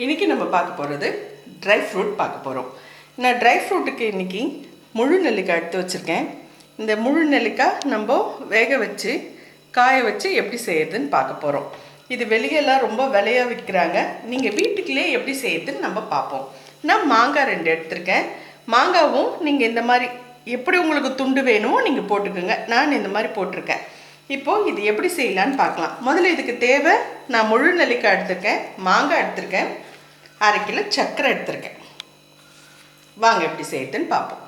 இன்றைக்கி நம்ம பார்க்க போகிறது ட்ரை ஃப்ரூட் பார்க்க போகிறோம். நான் ட்ரை ஃப்ரூட்டுக்கு இன்றைக்கி முழு நெல்லிக்காய் எடுத்து வச்சுருக்கேன். இந்த முழு நெல்லிக்காய் நம்ம வேக வச்சு காய வச்சு எப்படி செய்யறதுன்னு பார்க்க போகிறோம். இது வெளியெல்லாம் ரொம்ப விலையாக விற்கிறாங்க. நீங்கள் வீட்டுக்குள்ளே எப்படி செய்யறதுன்னு நம்ம பார்ப்போம். நான் மாங்காய் 2 எடுத்திருக்கேன். மாங்காவும் நீங்கள் இந்த மாதிரி எப்படி உங்களுக்கு துண்டு வேணுமோ நீங்கள் போட்டுக்கோங்க. நான் இந்த மாதிரி போட்டிருக்கேன். இப்போது இது எப்படி செய்யலான்னு பார்க்கலாம். முதல்ல இதுக்கு தேவை, நான் முழு நெல்லிக்காய் எடுத்திருக்கேன், மாங்காய் எடுத்திருக்கேன், 1/2 கிலோ சர்க்கரை எடுத்திருக்கேன். வாங்க எப்படி செய்யுதுன்னு பார்ப்போம்.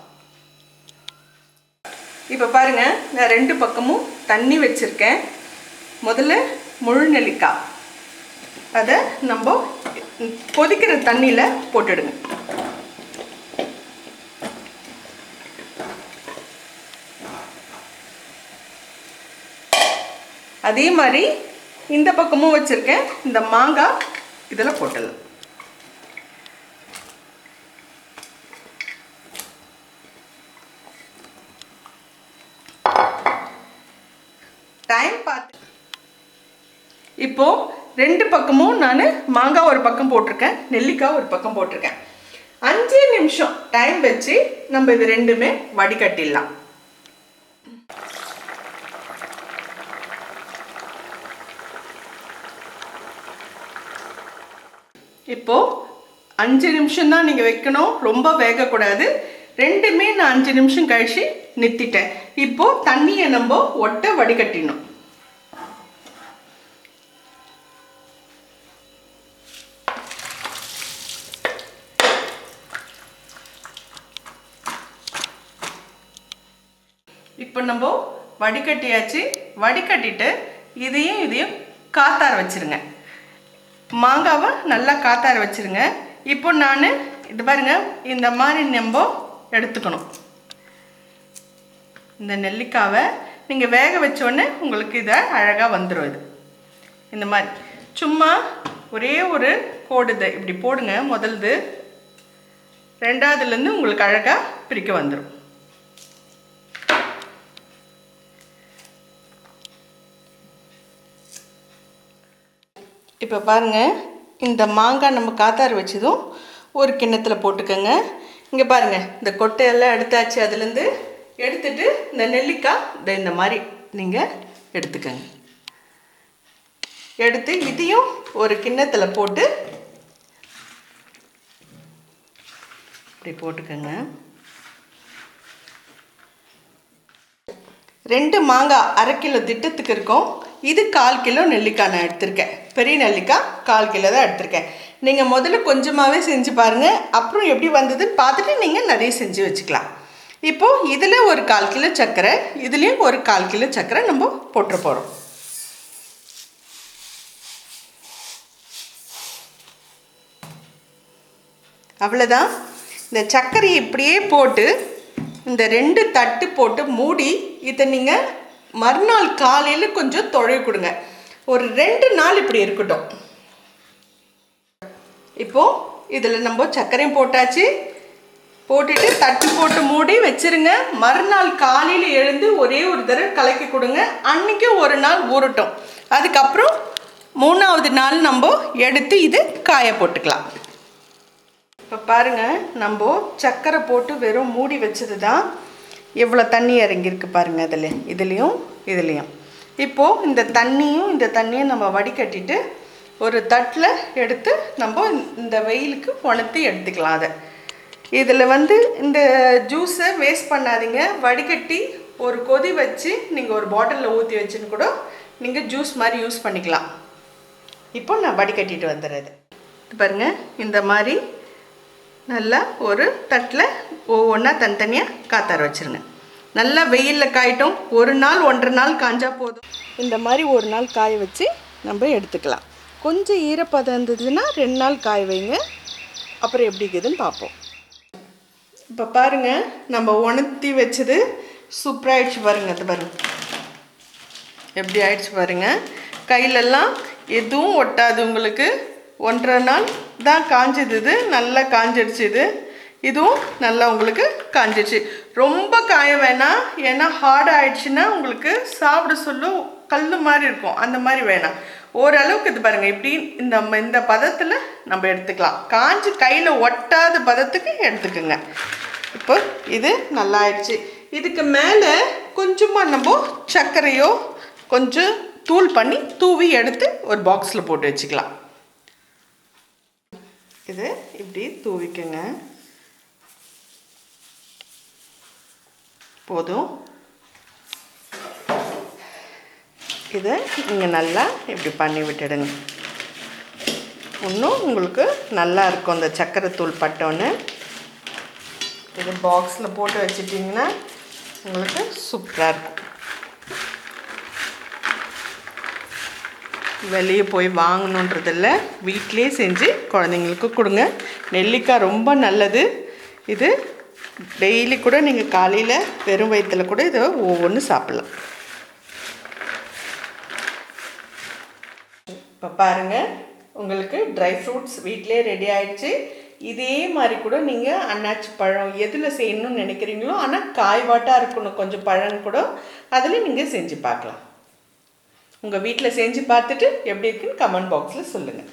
இப்போ பாருங்கள், நான் 2 பக்கமும் தண்ணி வச்சுருக்கேன். முதல்ல முழு நெல்லிக்காய் அதை நம்ம கொதிக்கிற தண்ணியில் போட்டுடுங்க. அதே மாதிரி இந்த பக்கமும் வச்சுருக்கேன். இந்த மாங்காய் இதில் போட்டுடலாம். டைம் பார்த்து இப்போது 2 பக்கமும் நான் மாங்காய் ஒரு பக்கம் போட்டிருக்கேன், நெல்லிக்காய் ஒரு பக்கம் போட்டிருக்கேன். 5 நிமிஷம் டைம் வச்சு நம்ம இது ரெண்டுமே வடிகட்டிடலாம். இப்போது 5 நிமிஷம் தான் நீங்கள் வைக்கணும், ரொம்ப வேகக்கூடாது. ரெண்டுமே நான் 5 நிமிஷம் கழிச்சு நிறுத்திட்டேன். இப்போது தண்ணியை நம்ம ஒட்ட வடிகட்டிடணும். இப்போ நம்ம வடிகட்டியாச்சு. வடிகட்டிட்டு இதையும் காத்தார வச்சுருங்க. மாங்காவை நல்லா காத்தார வச்சுருங்க. இப்போ நான் இது பாருங்கள், இந்த மாதிரி நம்ம எடுத்துக்கணும். இந்த நெல்லிக்காவை நீங்கள் வேக வச்சோடனே உங்களுக்கு இதை அழகாக வந்துடும். இது இந்த மாதிரி சும்மா ஒரே ஒரு கோடுது இப்படி போடுங்க. முதல்து, ரெண்டாவதுலேருந்து உங்களுக்கு அழகாக பிரிக்க வந்துடும். இப்போ பாருங்கள், இந்த மாங்காய் நம்ம காத்தாறு வச்சதும் ஒரு கிண்ணத்தில் போட்டுக்கோங்க. இங்கே பாருங்கள், இந்த கொட்டையெல்லாம் எடுத்தாச்சு. அதுலேருந்து எடுத்துட்டு இந்த நெல்லிக்காய் இந்த மாதிரி நீங்கள் எடுத்துக்கோங்க. எடுத்து இதையும் ஒரு கிண்ணத்தில் போட்டு இப்படி போட்டுக்கோங்க. 2 மாங்காய் 1/2 கிலோ திட்டத்துக்கு இருக்கும். இது 1/4 கிலோ நெல்லிக்காய் நான் எடுத்திருக்கேன். பெரிய நெல்லிக்காய் 1/4 கிலோ தான் எடுத்திருக்கேன். நீங்கள் முதல்ல கொஞ்சமாகவே செஞ்சு பாருங்கள், அப்புறம் எப்படி வந்ததுன்னு பார்த்துட்டு நீங்கள் நிறைய செஞ்சு வச்சுக்கலாம். இப்போது இதில் ஒரு 1/4 கிலோ சர்க்கரை, இதுலேயும் ஒரு 1/4 கிலோ சர்க்கரை நம்ம போட்டுற போகிறோம். அவ்வளோதான். இந்த சர்க்கரையை இப்படியே போட்டு இந்த 2 தட்டு போட்டு மூடி இதை நீங்கள் மறுநாள் காலையில் கொஞ்சம் தொழை கொடுங்க. ஒரு 2 நாள் இப்படி இருக்கட்டும். இப்போது இதில் நம்ம சர்க்கரையும் போட்டாச்சு. போட்டுட்டு தட்டு போட்டு மூடி வச்சுருங்க. மறுநாள் காலையில் எழுந்து ஒரே ஒரு தடவை கலக்கி கொடுங்க. அன்றைக்கி ஒரு நாள் ஊறட்டும். அதுக்கப்புறம் 3ஆவது நாள் நம்ம எடுத்து இது காய போட்டுக்கலாம். இப்போ பாருங்கள், நம்ம சர்க்கரை போட்டு வெறும் மூடி வச்சது தான் எவ்வளோ தண்ணி இறங்கியிருக்கு பாருங்கள். இதுலேயும் இப்போது இந்த தண்ணியும் நம்ம வடிகட்டிட்டு ஒரு தட்டில் எடுத்து நம்ம இந்த வெயிலுக்கு உணர்த்தி எடுத்துக்கலாம். அதை இதில் இந்த ஜூஸை வேஸ்ட் பண்ணாதீங்க. வடிகட்டி ஒரு கொதி வச்சு நீங்கள் ஒரு பாட்டிலில் ஊற்றி வச்சுன்னு கூட நீங்கள் ஜூஸ் மாதிரி யூஸ் பண்ணிக்கலாம். இப்போ நான் வடிகட்டிட்டு வந்துடுறது. பாருங்கள், இந்த மாதிரி நல்லா ஒரு தட்டில் ஒவ்வொன்றா தனித்தனியாக காத்தார வச்சுருங்க. நல்லா வெயிலில் காயட்டும். 1 நாள் 1.5 நாள் காஞ்சா போதும். இந்த மாதிரி 1 நாள் காய வச்சு நம்ம எடுத்துக்கலாம். கொஞ்சம் ஈரப்பதம் இருந்ததுன்னா 2 நாள் காய வைங்க. அப்புறம் எப்படி இருக்குதுன்னு பார்ப்போம். இப்போ பாருங்கள், நம்ம உணர்த்தி வச்சது சூப்பராகிடுச்சு பாருங்கள். அது பாருங்கள் எப்படி ஆயிடுச்சு பாருங்கள். கையிலெல்லாம் எதுவும் ஒட்டாது. உங்களுக்கு 1.5 நாள் தான் காஞ்சது. இது நல்லா காஞ்சிடுச்சு. இதுவும் நல்லா உங்களுக்கு காஞ்சிடுச்சு. ரொம்ப காய வேணாம், ஏன்னா ஹார்ட் ஆகிடுச்சுன்னா உங்களுக்கு சாப்பிட சொல்ல கல் மாதிரி இருக்கும். அந்த மாதிரி வேணாம். ஓரளவுக்கு இது பாருங்கள் இப்படி இந்த பதத்தில் நம்ம எடுத்துக்கலாம். காஞ்சி கையில் ஒட்டாத பதத்துக்கு எடுத்துக்கோங்க. இப்போ இது நல்லா ஆயிடுச்சு. இதுக்கு மேலே கொஞ்சமாக நம்ம சர்க்கரையோ கொஞ்சம் தூள் பண்ணி தூவி எடுத்து ஒரு பாக்ஸில் போட்டு வச்சுக்கலாம். இது இப்படி தூவிக்குங்க. போதும். இதை நீங்கள் நல்லா இப்படி பண்ணி விட்டுடுங்க. இன்னும் உங்களுக்கு நல்லா இருக்கும் அந்த சர்க்கரை தூள் பட்டோன்னு. இது பாக்ஸில் போட்டு வச்சிட்டிங்கன்னா உங்களுக்கு சூப்பராக இருக்கும். வெளியே போய் வாங்கணுன்றதில்ல, வீட்டிலே செஞ்சு குழந்தைங்களுக்கு கொடுங்க. நெல்லிக்காய் ரொம்ப நல்லது. இது டெய்லி கூட நீங்கள் காலையில் வெறும் வயிற்றில் கூட இதை ஒவ்வொன்று சாப்பிட்லாம். இப்போ பாருங்கள், உங்களுக்கு ட்ரை ஃப்ரூட்ஸ் வீட்டிலே ரெடி ஆகிடுச்சு. இதே மாதிரி கூட நீங்கள் அன்னாச்சி பழம் எதில் செய்யணும்னு நினைக்கிறீங்களோ, ஆனால் காய்வாட்டாக இருக்கணும் கொஞ்சம் பழம் கூட, அதில் நீங்கள் செஞ்சு பார்க்கலாம். உங்கள் வீட்டில் செஞ்சு பார்த்துட்டு எப்படி இருக்குன்னு கமெண்ட் பாக்ஸில் சொல்லுங்கள்.